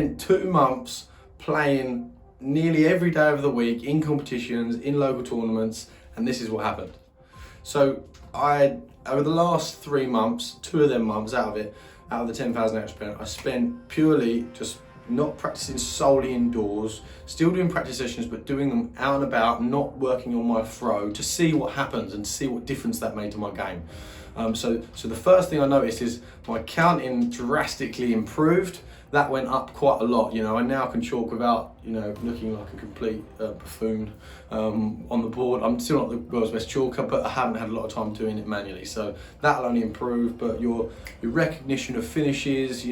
spent 2 months playing nearly every day of the week in competitions, in local tournaments, and this is what happened. So over the last 3 months, 2 of them months out of the 10,000 hours spent, I spent purely just not practicing solely indoors, still doing practice sessions, but doing them out and about, not working on my throw, to see what happens and see what difference that made to my game. So the first thing I noticed is my counting drastically improved. That went up quite a lot. I now can chalk without, looking like a complete buffoon on the board. I'm still not the world's best chalker, but I haven't had a lot of time doing it manually. So that'll only improve, but your recognition of finishes,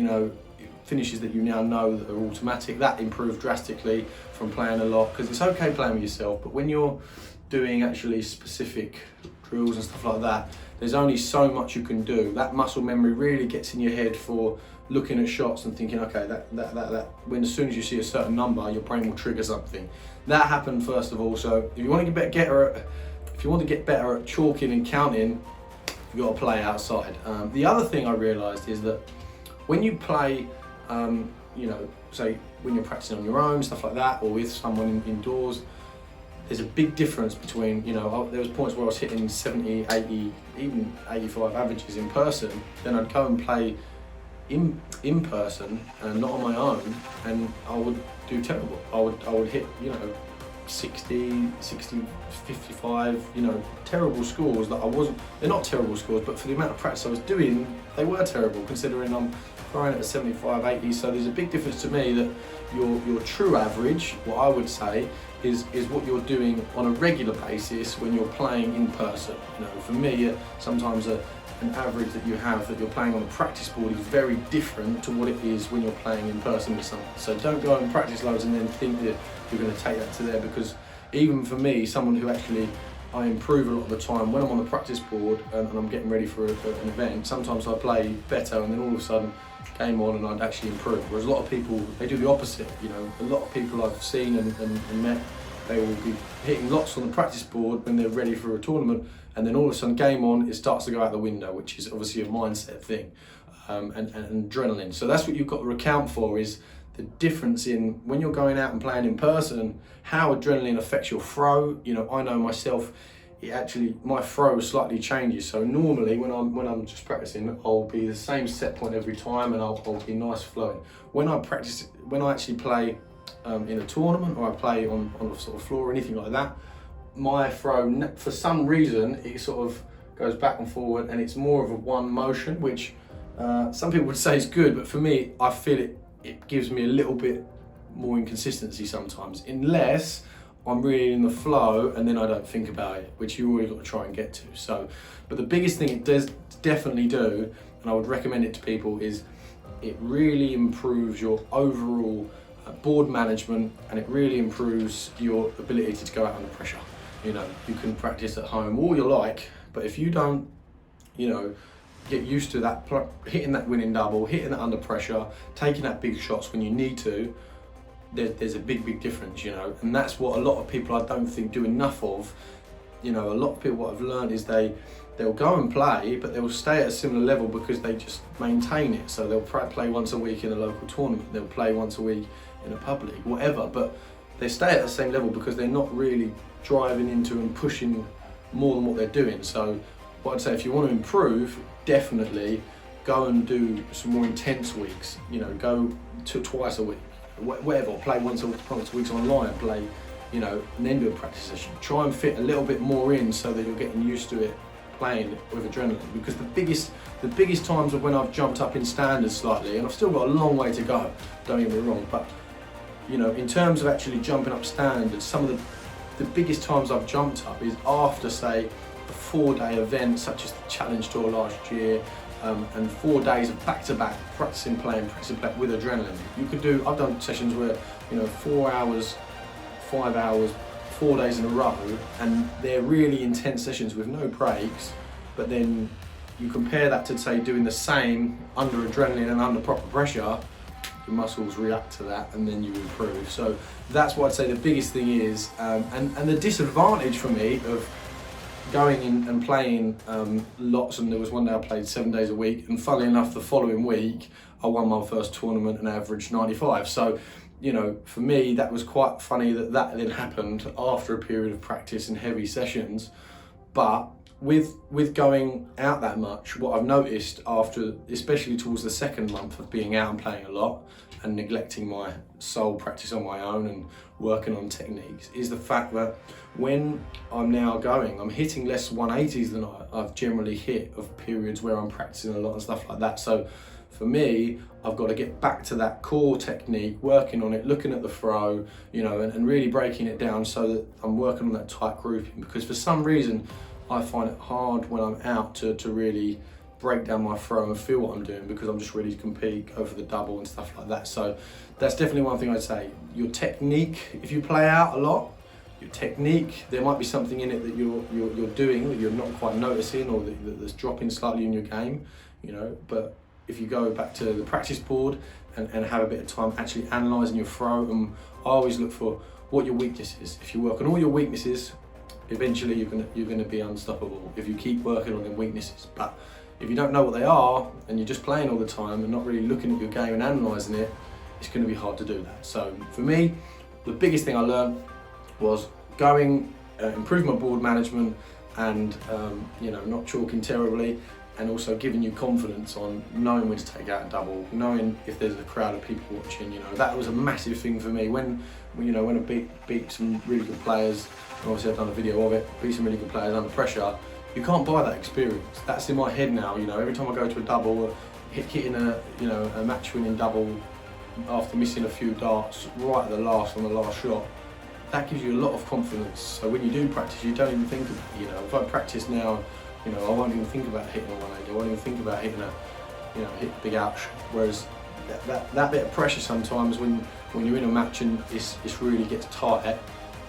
finishes that you now know that are automatic, that improved drastically from playing a lot, because it's okay playing with yourself, but when you're doing actually specific drills and stuff like that, there's only so much you can do. That muscle memory really gets in your head for looking at shots and thinking, okay, that when as soon as you see a certain number, your brain will trigger something. That happened first of all. So if you want to get better at chalking and counting, you've got to play outside. The other thing I realised is that when you play, say when you're practicing on your own, stuff like that, or with someone indoors, there's a big difference between, there was points where I was hitting 70, 80, even 85 averages in person, then I'd go and play in person and not on my own, and I would do terrible. I would hit 60, 55, terrible scores that I wasn't. They're not terrible scores, but for the amount of practice I was doing, they were terrible considering I'm throwing at a 75, 80. So there's a big difference to me that your true average, what I would say, is what you're doing on a regular basis when you're playing in person. For me, sometimes an average that you're playing on a practice board is very different to what it is when you're playing in person with someone. So don't go and practice loads and then think that you're going to take that to there, because even for me, someone who actually I improve a lot of the time when I'm on the practice board and I'm getting ready for an event, sometimes I play better and then all of a sudden game on and I'd actually improve. Whereas a lot of people, they do the opposite. A lot of people I've seen and met, they will be hitting lots on the practice board when they're ready for a tournament, and then all of a sudden game on, it starts to go out the window, which is obviously a mindset thing, and adrenaline. So that's what you've got to account for, is the difference in when you're going out and playing in person, how adrenaline affects your throw. I know myself, my throw slightly changes. So normally when I'm just practicing, I'll be the same set point every time and I'll be nice flowing. When I actually play in a tournament, or I play on a sort of floor or anything like that, my throw, for some reason, it sort of goes back and forward, and it's more of a one motion, which some people would say is good, but for me, I feel it gives me a little bit more inconsistency sometimes, unless I'm really in the flow and then I don't think about it, which you always got to try and get to. So, but the biggest thing it does definitely do, and I would recommend it to people, is it really improves your overall board management, and it really improves your ability to go out under pressure. You can practice at home all you like, but if you don't, get used to that, hitting that winning double, hitting that under pressure, taking that big shots when you need to, there's a big difference, and that's what a lot of people I don't think do enough of. A lot of people, what I've learned is they'll go and play, but they'll stay at a similar level because they just maintain it. So they'll play once a week in a local tournament, they'll play once a week in a pub league, whatever, but they stay at the same level because they're not really driving into and pushing more than what they're doing. So what I'd say, if you want to improve, definitely go and do some more intense weeks. Go to twice a week, whatever, play once a week online, play, and then do a practice session. Try and fit a little bit more in so that you're getting used to it playing with adrenaline, because the biggest times of when I've jumped up in standards slightly, and I've still got a long way to go, don't get me wrong, but in terms of actually jumping up standards, some of the biggest times I've jumped up is after, say, a 4-day event such as the Challenge Tour last year, and 4 days of back-to-back practicing playing with adrenaline. I've done sessions where 4 hours, 5 hours, 4 days in a row, and they're really intense sessions with no breaks, but then you compare that to, say, doing the same under adrenaline and under proper pressure, your muscles react to that and then you improve. So that's what I'd say the biggest thing is, and the disadvantage for me of going in and playing lots, and there was one day I played 7 days a week, and funnily enough the following week I won my first tournament and averaged 95. So, you know, for me that was quite funny that then happened after a period of practice and heavy sessions. But with going out that much, what I've noticed after, especially towards the second month of being out and playing a lot and neglecting my sole practice on my own and working on techniques, is the fact that when I'm now going, I'm hitting less 180s than I've generally hit of periods where I'm practicing a lot and stuff like that. So for me, I've got to get back to that core technique, working on it, looking at the throw, you know, and really breaking it down so that I'm working on that tight grouping, because for some reason I find it hard when I'm out to really break down my throw and feel what I'm doing, because I'm just ready to compete, go for the double and stuff like that. So that's definitely one thing I'd say. Your technique, if you play out a lot, your technique, there might be something in it that you're doing that you're not quite noticing, or that's dropping slightly in your game, you know. But if you go back to the practice board and have a bit of time actually analysing your throw, and I always look for what your weakness is. If you work on all your weaknesses, eventually you're gonna be unstoppable if you keep working on them weaknesses. But if you don't know what they are and you're just playing all the time and not really looking at your game and analysing it, it's going to be hard to do that. So for me, the biggest thing I learned was going, improve my board management, and you know, not chalking terribly, and also giving you confidence on knowing when to take out a double, knowing if there's a crowd of people watching. You know, that was a massive thing for me when I beat some really good players. Obviously I've done a video of it, beat some really good players under pressure. You can't buy that experience. That's in my head now, you know. Every time I go to a double, hitting a match-winning double after missing a few darts right at the last on the last shot, that gives you a lot of confidence. So when you do practice, you don't even think about it, you know. If I practice now, you know, I won't even think about hitting a 180. I won't even think about hitting hit a big out shot. Whereas that bit of pressure sometimes when you're in a match and it really gets tight,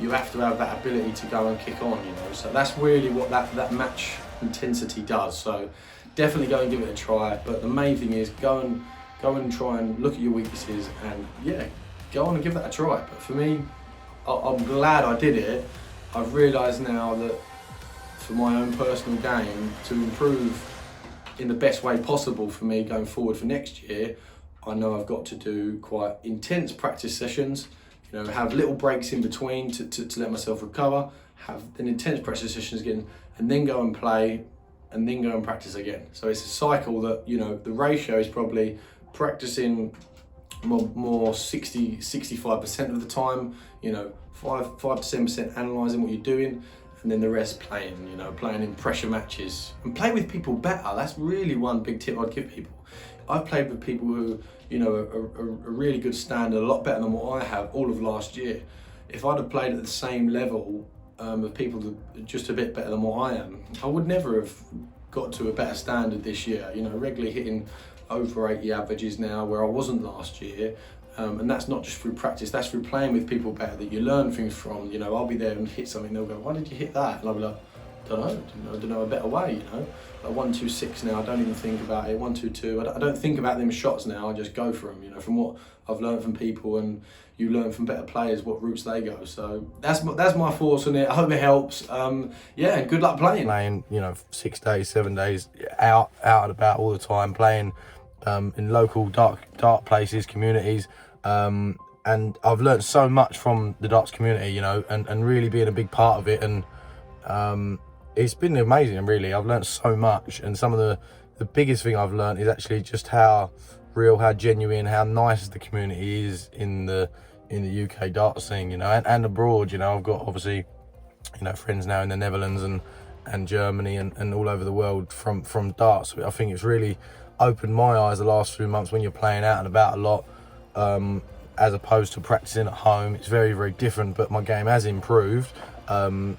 you have to have that ability to go and kick on, you know. So that's really what that match intensity does. So definitely go and give it a try. But the main thing is go and try and look at your weaknesses, and yeah, go on and give that a try. But for me, I'm glad I did it. I've realised now that for my own personal game, to improve in the best way possible for me going forward for next year, I know I've got to do quite intense practice sessions. You know, have little breaks in between to let myself recover, have an intense practice sessions again, and then go and play, and then go and practice again. So it's a cycle that, you know, the ratio is probably practicing more 65% of the time, you know, 5 to 7% analysing what you're doing, and then the rest playing, you know, playing in pressure matches. And play with people better. That's really one big tip I'd give people. I've played with people who, you know, are a really good standard, a lot better than what I have all of last year. If I'd have played at the same level of people that are just a bit better than what I am, I would never have got to a better standard this year. You know, regularly hitting over 80 averages now where I wasn't last year. And that's not just through practice, that's through playing with people better that you learn things from. You know, I'll be there and hit something, they'll go, why did you hit that? And I'll be like, don't know a better way, you know. Like 1-2-6 now, I don't even think about it. 1-2-2, I don't think about them shots now, I just go for them, you know, from what I've learned from people, and you learn from better players what routes they go. So that's my thoughts on it. I hope it helps. Yeah, and good luck playing. Playing, you know, 6 days, 7 days, out and about all the time, playing in local dark places, communities, and I've learned so much from the darts community, you know, and really being a big part of it, and it's been amazing, really. I've learned so much, and some of the biggest thing I've learned is actually just how real, how genuine, how nice the community is in the UK darts scene, you know, and abroad. You know, I've got obviously, you know, friends now in the Netherlands and Germany and all over the world from darts. I think it's really opened my eyes the last few months when you're playing out and about a lot, as opposed to practicing at home. It's very, very different, but my game has improved.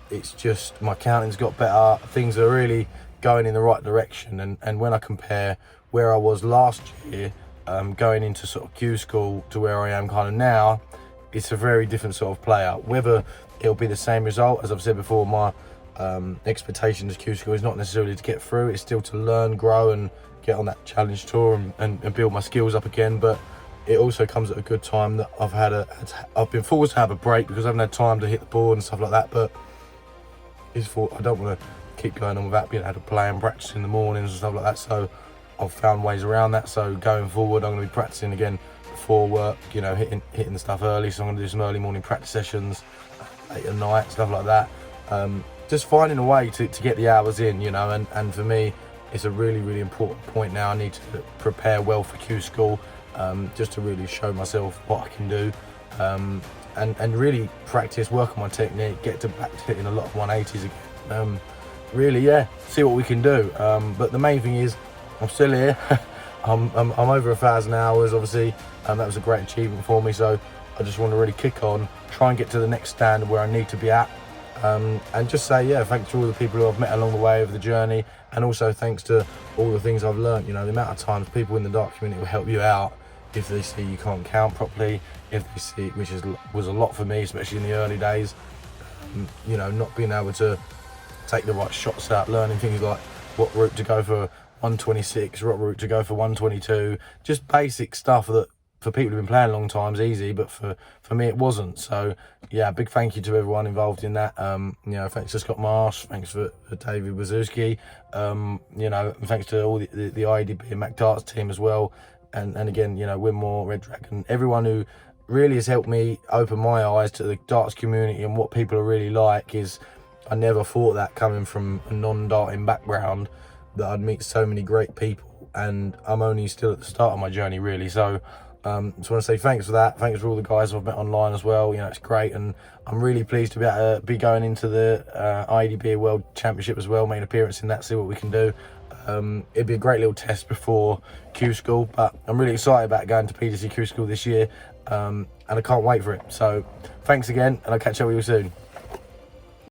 It's just my counting's got better. Things are really going in the right direction, and when I compare where I was last year, going into sort of Q school, to where I am kind of now, it's a very different sort of player. Whether it'll be the same result, as I've said before, my expectations Q school is not necessarily to get through, it's still to learn, grow and get on that challenge tour and build my skills up again. But it also comes at a good time that I've been forced to have a break because I haven't had time to hit the board and stuff like that. But I don't want to keep going on without being able to play and practice in the mornings and stuff like that. So I've found ways around that. So going forward, I'm going to be practicing again before work, you know, hitting the stuff early. So I'm going to do some early morning practice sessions, late at night, stuff like that. Just finding a way to get the hours in, you know, and for me, it's a really, really important point now. I need to prepare well for Q School, just to really show myself what I can do, and really practice, work on my technique, get back to hitting a lot of 180s again. Really, yeah, see what we can do. But the main thing is, I'm still here. I'm over 1,000 hours, obviously. That was a great achievement for me. So I just want to really kick on, try and get to the next standard where I need to be at. And just say, yeah, thanks to all the people who I've met along the way over the journey, and also thanks to all the things I've learned. You know, the amount of times people in the dart community will help you out if they see you can't count properly, if they see, which was a lot for me, especially in the early days. You know, not being able to take the right shots out, learning things like what route to go for 126, what route to go for 122, just basic stuff that for people who've been playing a long time is easy, but for me it wasn't. So yeah, big thank you to everyone involved in that. You know, thanks to Scott Marsh, thanks for David Wazowski, you know, and thanks to all the IDB and Mac Darts team as well, and again, you know, Winmore, Red Dragon, everyone who really has helped me open my eyes to the darts community and what people are really like. Is I never thought that, coming from a non-darting background, that I'd meet so many great people, and I'm only still at the start of my journey, really. So just want to say thanks for that. Thanks for all the guys I've met online as well. You know, it's great, and I'm really pleased to be able to be going into the IDB World Championship as well, make an appearance in that, see what we can do. It'd be a great little test before Q School, but I'm really excited about going to PDC Q School this year, and I can't wait for it. So thanks again, and I'll catch up with you soon.